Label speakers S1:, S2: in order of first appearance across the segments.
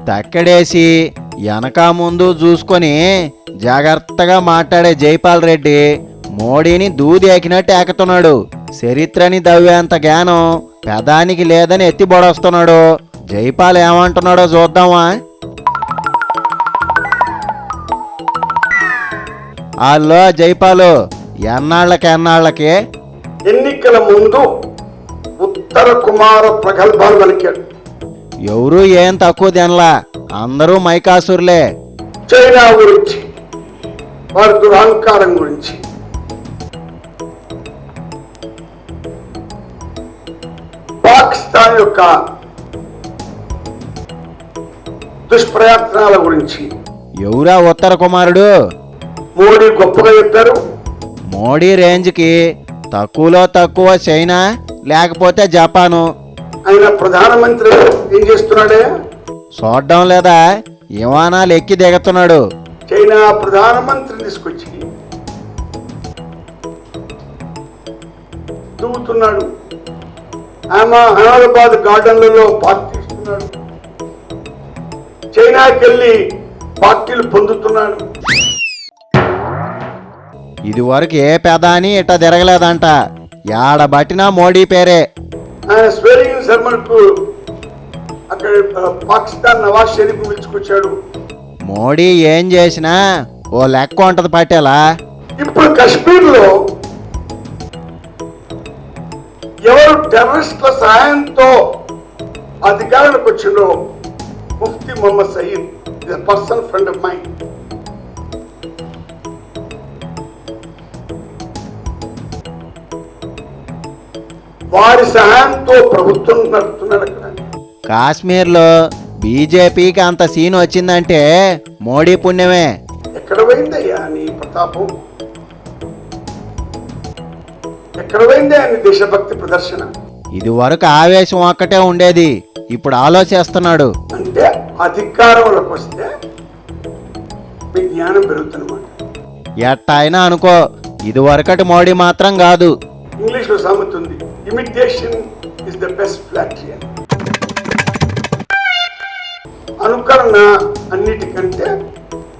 S1: తక్కడేసి వెనక ముందు చూసుకొని జాగ్రత్తగా మాట్లాడే జైపాల్ రెడ్డి మోడీని దూది ఎక్కినట్టు ఎక్కుతున్నాడు. చరిత్రని దవ్వేంత జ్ఞానం పెదానికి లేదని ఎత్తిబొడొస్తున్నాడు. జైపాల్ ఏమంటున్నాడో చూద్దామా? అల్లో జైపాలు, ఎన్నాళ్ళకి
S2: ఎన్నికల ముందు ఉత్తర కుమార ప్రగల్భాలు పలికాడు.
S1: ఎవరు ఏం తక్కువ తినలా, అందరూ మైకాసురులే.
S2: చైనా గురించి, వారి దురహంకారం గురించి, పాకిస్తాన్ యొక్క దుష్ప్రయత్నాల గురించి.
S1: ఎవరా ఉత్తర కుమారుడు?
S2: మోడీ గొప్పగా చెప్పారు.
S1: మోడీ రేంజ్కి తక్కువలో తక్కువ చైనా లేకపోతే జపాను.
S2: ఆయన ప్రధానమంత్రి ఏం చేస్తున్నాడే?
S1: చూడడం లేదా? విమానాలు ఎక్కి దిగుతున్నాడు.
S2: చైనా ప్రధానమంత్రిని తీసుకొచ్చి దువ్వుతున్నాడు. ఆమె అహ్మదాబాద్ గార్డెన్లలో పార్టీ ఇస్తున్నాడు. చైనాకి వెళ్ళి పార్టీలు పొందుతున్నాడు.
S1: ఇది వరకు ఏ పెదాని ఇట్ట తిరగలేదంట. యాడబట్టినా మోడీ పేరే.
S2: ఆయన స్వేరింగ్ శర్మకు అక్కడ పాకిస్తాన్ నవాజ్ షరీఫ్ పిలుచుకొచ్చాడు.
S1: మోడీ ఏం చేసినా ఓ లెక్క ఉంటది పట్టేలా.
S2: ఇప్పుడు కశ్మీర్లో ఎవరు టెర్రరిస్టుల సహాయంతో అధికారానికి వచ్చిందో Mufti Mohammad Sayeed is a personal friend of mind. వారి సహాయంతో ప్రభుత్వం నడుపుతున్నాడు. అక్కడ
S1: కాశ్మీర్లో బీజేపీకి అంత సీన్ వచ్చిందంటే మోడీ పుణ్యమే.
S2: ఎక్కడ పోయిందయ్యా నీ ప్రతాపం? ఎక్కడ పోయిందే నీ దేశభక్తి ప్రదర్శన?
S1: ఇది వరకు ఆవేశం ఒక్కటే ఉండేది, ఇప్పుడు ఆలోచిస్తున్నాడు.
S2: అంటే అధికారంలోకి వస్తే మీ జ్ఞానం పెరుగుతున్నమాట.
S1: ఎట్టయినా అనుకో, ఇది వరకటి మోడీ మాత్రం కాదు.
S2: ఇంగ్లీష్ లో సామెత ఉంది, imitation is the best flattery. అనుకరణ అన్నిటికంటే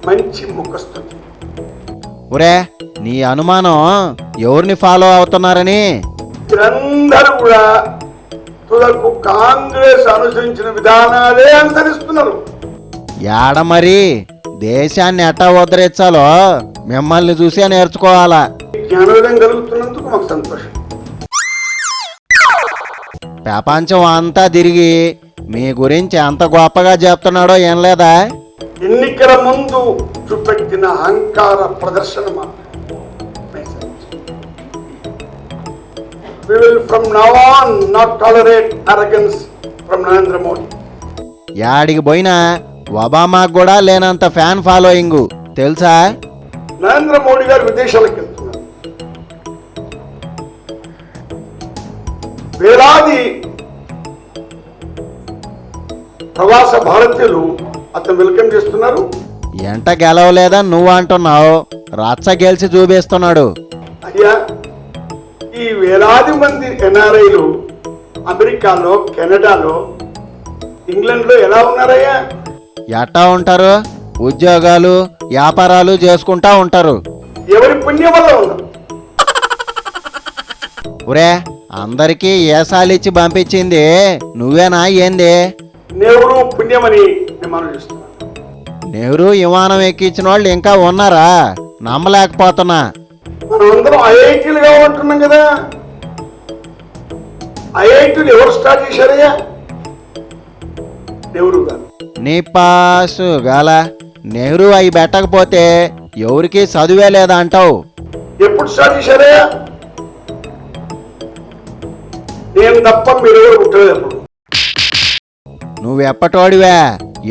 S2: మంచి ముఖస్తుతి.
S1: ఒరే, నీ అనుమానం ఎవరిని ఫాలో అవుతున్నారని?
S2: వీరందరూ కూడా తులకు కాంగ్రెస్ అనుసరించిన విధానాలే అనుసరిస్తున్నారు.
S1: యాడ మరి దేశాన్ని ఎట్టా ఉద్ధరించాలో మిమ్మల్ని చూసే నేర్చుకోవాలా.
S2: జ్ఞానోదయం కలుగుతున్నందుకు మాకు సంతోషం.
S1: ప్రపంచం అంతా తిరిగి మీ గురించి ఎంత గొప్పగా చెప్తున్నాడో ఏం లేదా?
S2: ఎన్నికల ముందు చూపెట్టిన అహంకార ప్రదర్శన మాత్రం. We will from now on not tolerate arrogance from Narendra Modi.
S1: యాడికి పోయినా ఒబామాకు కూడా లేనంత ఫ్యాన్ ఫాలోయింగ్ తెలుసా?
S2: నరేంద్ర మోడీ గారు విదేశాలకు వెళ్తున్నారు. వేలాది ప్రవాస భారతీయులు అతను వెల్కమ్ చేస్తున్నారు.
S1: ఎంట గెలవలేదని నువ్వు అంటున్నావు, రచ్చ గెలిచి చూపిస్తున్నాడు.
S2: అయ్యా, ఈ వేలాది మంది ఎన్ఆర్ఐలు అమెరికాలో, కెనడాలో, ఇంగ్లాండ్లో ఎలా ఉన్నారయ్యా?
S1: ఎట్టా ఉంటారు? ఉద్యోగాలు వ్యాపారాలు చేసుకుంటా ఉంటారు.
S2: ఎవరి పుణ్యం వల్ల ఉన్నారు?
S1: ఒరే, అందరికీ ఏసాలిచ్చి పంపించింది నువ్వేనా ఏంది?
S2: నెహ్రూ పుణ్యమని నేను మనం చేస్తున్నాను.
S1: నెహ్రూ విమానం ఎక్కించిన వాళ్ళు ఇంకా ఉన్నారా? నమ్మలేకపోతున్నా.
S2: మనం అందరం ఐఐటీలు కావాలంటున్నాం కదా. ఐఐటీలు ఎవరు స్టార్ట్ చేశారయ్యా? నెహ్రూ గారు.
S1: నీ పాసు గాల నెహ్రూ అవి పెట్టకపోతే ఎవరికి చదువే లేదా అంటావు.
S2: ఎప్పుడు స్టార్ట్ చేశారయ్యా? నేను తప్ప మీరు ఎవరు పుట్టలేదు. ఎప్పుడు
S1: నువ్వెప్పటోడివే?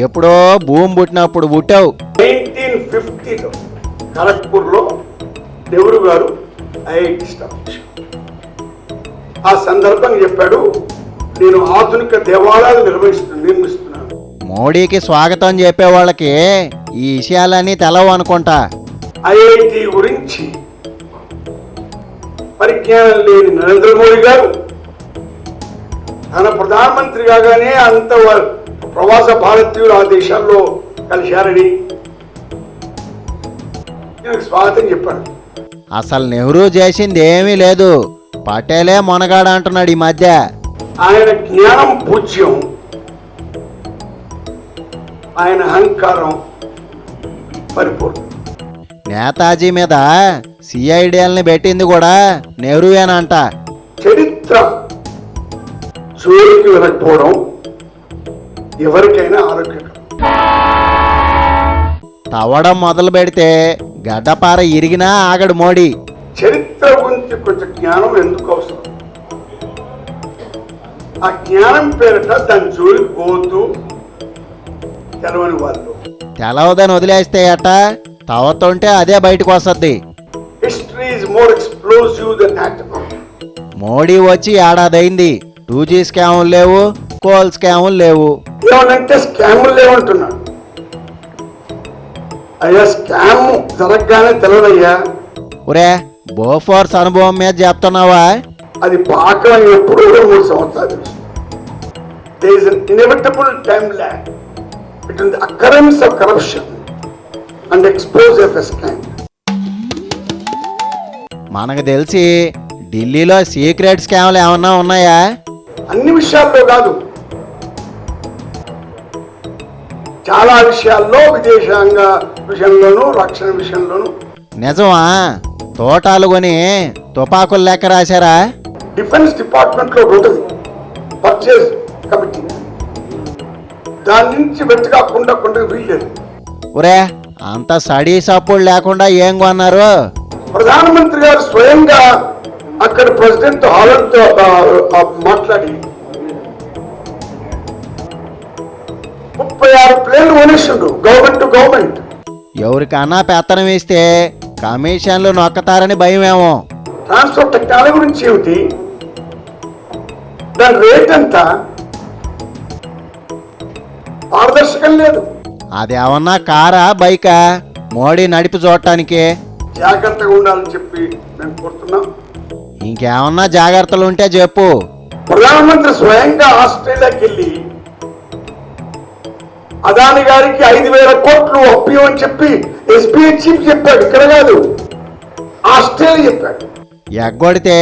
S1: ఎప్పుడో భూమి పుట్టినప్పుడు పుట్టావు.
S2: 1950లో ఖరగ్పూర్లో నెహ్రూ గారు ఐఐటి స్టార్ట్ చేశారు. ఆ సందర్భంగా చెప్పాడు, నేను ఆధునిక దేవాలయాలు నిర్మిస్తున్నాను.
S1: మోడీకి స్వాగతం చెప్పే వాళ్ళకి ఈ విషయాలన్నీ తెలవు అనుకుంటా.
S2: ఐఐటి గురించి పరిజ్ఞానం లేని నరేంద్ర మోడీ గారు తన ప్రధానమంత్రి కాగానే అంత ప్రవాస భారతీయులు ఆ దేశాల్లో కలిశారని నేను స్వాగతం చెప్పాను.
S1: అసలు నెహ్రూ చేసింది ఏమీ లేదు, పటేలే మొనగాడు అంటున్నాడు ఈ మధ్య.
S2: ఆయన జ్ఞానం పూజ్యం, ఆయన అహంకారం పరిపూర్ణం.
S1: నేతాజీ మీద సిఐడిఎల్ని పెట్టింది కూడా నెహ్రూయేనంట.
S2: చరిత్ర జోలికి వెళ్ళకపోవడం ఎవరికైనా ఆరోగ్యకరం.
S1: తవ్వడం మొదలు పెడితే గడ్డపార ఇరిగినా ఆగడు మోడీ.
S2: చరిత్ర గురించి కొంచెం జ్ఞానం ఎందుకు అవసరం? ఆ జ్ఞానం పేరిట దాని జోలికి పోతూ తెలవని వాళ్ళు.
S1: తెలవదని వదిలేస్తే అట, తవ్వుతుంటే అదే బయటకు వస్తుంది.
S2: History is more explosive than atom.
S1: Modi వచ్చి ఏడాదైంది, 2G స్కాములు లేవు, కోల్ స్కాములు లేవు.
S2: ఏమనంటే స్కాములు లేవంటున్నాడు. అయ్యా స్కామ్ జరగగానే తెలవదయ్యా.
S1: ఒరే, బోఫోర్స్ అనుభవం మీద చెప్తున్నావా?
S2: అది పాకం ఎప్పుడు 3 సంవత్సరాలు. There is an inevitable time lag between the occurrence of corruption and the exposure of a scam.
S1: మనకు తెలిసి ఢిల్లీలో సీక్రెట్ స్కామ్లు ఏమన్నా ఉన్నాయా?
S2: అన్ని విషయాల్లో కాదు, చాలా విషయాల్లో, విదేశాంగ విషయంలోనూ రక్షణ విషయంలోనూ.
S1: నిజమా? తోటాలు కొని తుపాకులు లెక్క రాశారా?
S2: డిఫెన్స్ డిపార్ట్మెంట్ లో ఉంటుంది పర్చేజ్ కమిటీ, దాని నుంచి వెతకాకుండా వీల్లేదు.
S1: ఒరే, అంత స్టడీ సపోర్ట్ లేకుండా ఏం కొన్నారు?
S2: ప్రధానమంత్రి గారు స్వయంగా అక్కడ ప్రెసిడెంట్ హాలండ్తో మాట్లాడి 36 ప్లేన్లు కొనేసిండు గవర్నమెంట్ టు గవర్నమెంట్.
S1: ఎవరికన్నా పెత్తనం ఇస్తే కమిషన్లు నొక్కతారని భయమేమో.
S2: ట్రాన్స్పోర్ట్ టెక్నాలజీ గురించి ఏమిటి, దాని రేట్ ఎంత, పారదర్శకం లేదు.
S1: అదేమన్నా కారా బైకా మోడీ నడిపి చూడటానికి?
S2: జాగ్రత్తగా ఉండాలని చెప్పి మేము కోరుతున్నాం.
S1: ఇంకేమన్నా జాగ్రత్తలు ఉంటే చెప్పు.
S2: ప్రధానమంత్రి స్వయంగా ఆస్ట్రేలియాకి వెళ్ళి అదాని గారికి 5,000 కోట్లు అప్పియమని చెప్పి ఎస్బీఐ చీఫ్ చెప్పాడు. ఇక్కడ కాదు, ఆస్ట్రేలియా చెప్పాడు.
S1: ఎగ్గొడితే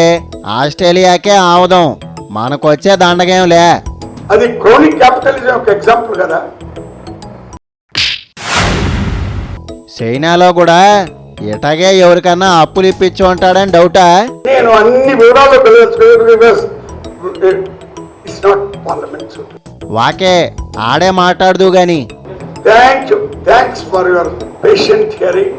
S1: ఆస్ట్రేలియాకే ఆవదం, మనకొచ్చే దండగేంలే.
S2: అది క్రోనిక్ క్యాపిటలిజం ఒక ఎగ్జాంపుల్ కదా.
S1: చైనాలో కూడా ఇటగే ఎవరికన్నా అప్పులు ఇప్పించు ఉంటాడని డౌటా?
S2: నేను అన్ని వివరాలు
S1: వాకే ఆడే మాట్లాడదు గాని.
S2: Thanks for your patient hearing.